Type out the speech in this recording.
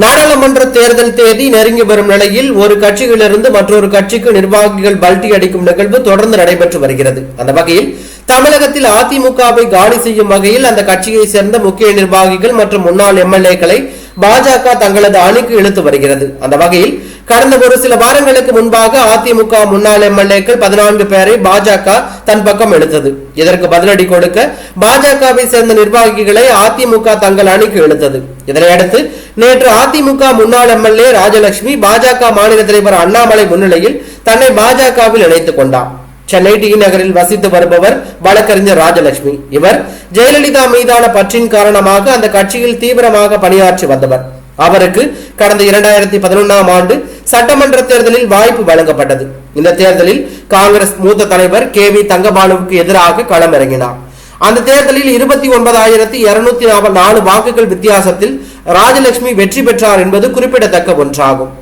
நாடாளுமன்ற தேர்தல் தேதி நெருங்கி வரும் நிலையில் ஒரு கட்சியிலிருந்து மற்றொரு கட்சிக்கு நிர்வாகிகள் பல்டி அடிக்கும் நிகழ்வு தொடர்ந்து நடைபெற்று வருகிறது. அந்த வகையில் தமிழகத்தில் அதிமுகவை காலி செய்யும் வகையில் அந்த கட்சியை சேர்ந்த முக்கிய நிர்வாகிகள் மற்றும் முன்னாள் எம்எல்ஏக்களை பாஜக தங்களது அணிக்கு இழுத்து வருகிறது. அந்த வகையில் கடந்த ஒரு சில வாரங்களுக்கு முன்பாக அதிமுக முன்னாள் எம்எல்ஏக்கள் 14 பேரை பாஜக தன் பக்கம் இழுத்தது. இதற்கு பதிலடி கொடுக்க பாஜகவை சேர்ந்த நிர்வாகிகளை அதிமுக தங்கள் அணிக்கு இழுத்தது. இதனையடுத்து நேற்று அதிமுக முன்னாள் எம்எல்ஏ ராஜலட்சுமி பாஜக மாநில தலைவர் அண்ணாமலை முன்னிலையில் தன்னை பாஜகவில் இணைத்துக் கொண்டார். சென்னை டி நகரில் வசித்து வருபவர் வழக்கறிஞர் ராஜலட்சுமி. இவர் ஜெயலலிதா மீதான பற்றின் காரணமாக அந்த கட்சியில் தீவிரமாக பணியாற்றி வந்தவர். அவருக்கு கடந்த 2011ஆம் ஆண்டு சட்டமன்ற தேர்தலில் வாய்ப்பு வழங்கப்பட்டது. இந்த தேர்தலில் காங்கிரஸ் மூத்த தலைவர் KV தங்கபாலுவுக்கு எதிராக களமிறங்கினார். அந்த தேர்தலில் 29,204 வாக்குகள் வித்தியாசத்தில் ராஜலட்சுமி வெற்றி பெற்றார் என்பது குறிப்பிடத்தக்க ஒன்றாகும்.